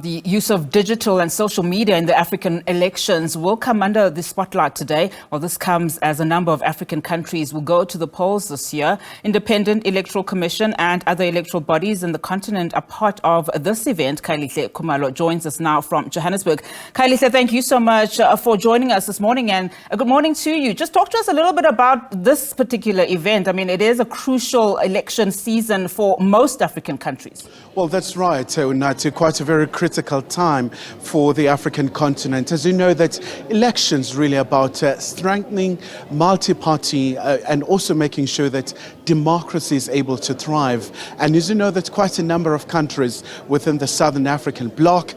The use of digital and social media in the African elections will come under the spotlight today. Well, this comes as a number of African countries will go to the polls this year. Independent Electoral Commission and other electoral bodies in the continent are part of this event. Kailihle Khumalo joins us now from Johannesburg. Kailihle, thank you so much for joining us this morning, and a good morning to you. Just talk to us a little bit about this particular event. I mean, it is a crucial election season for most African countries. Well, that's right, Unati. Quite a very critical time for the African continent. As you know, that elections really about strengthening multi-party and also making sure that democracy is able to thrive. And as you know, that quite a number of countries within the Southern African bloc,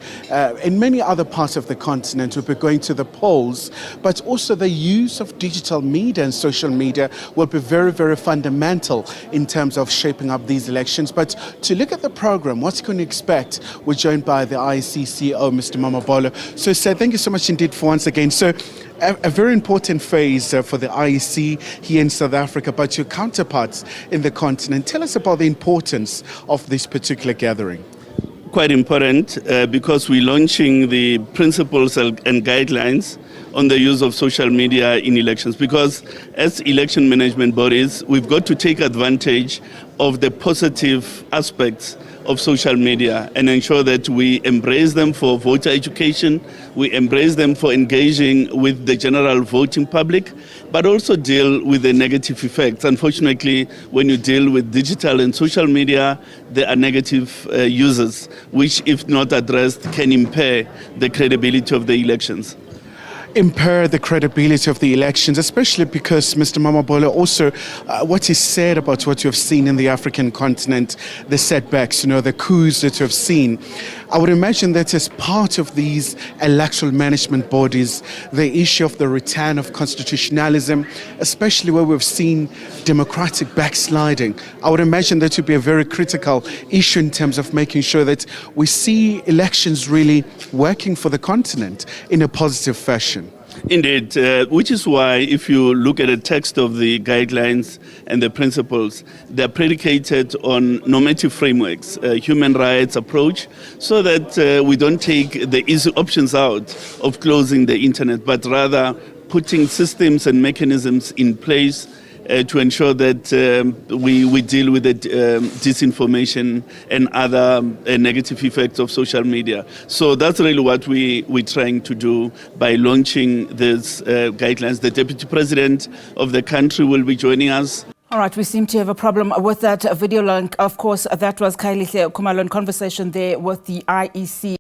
in many other parts of the continent, will be going to the polls. But also the use of digital media and social media will be very, very fundamental in terms of shaping up these elections. But to look at the program, what you can expect, we're joined by the IEC CEO, Mr. Mamabolo. So, sir, thank you so much indeed for once again. So, a very important phase for the IEC here in South Africa, but your counterparts in the continent. Tell us about the importance of this particular gathering. Quite important because we're launching the principles and guidelines on the use of social media in elections, because as election management bodies, we've got to take advantage of the positive aspects of social media and ensure that we embrace them for voter education, we embrace them for engaging with the general voting public, but also deal with the negative effects. Unfortunately, when you deal with digital and social media, there are negative uses, which, if not addressed, can impair the credibility of the elections. Impair the credibility of the elections, especially because Mr. Mamabolo also what he said about what you have seen in the African continent, the setbacks, the coups that you have seen. I would imagine that as part of these electoral management bodies, the issue of the return of constitutionalism, especially where we've seen democratic backsliding, I would imagine that would be a very critical issue in terms of making sure that we see elections really working for the continent in a positive fashion. Indeed, which is why if you look at the text of the guidelines and the principles, they're predicated on normative frameworks, human rights approach, so that we don't take the easy options out of closing the internet, but rather putting systems and mechanisms in place to ensure that we deal with the disinformation and other negative effects of social media. So that's really what we're trying to do by launching these guidelines. The Deputy President of the country will be joining us. All right, we seem to have a problem with that video link. Of course, that was Kailihle Khumalo in conversation there with the IEC.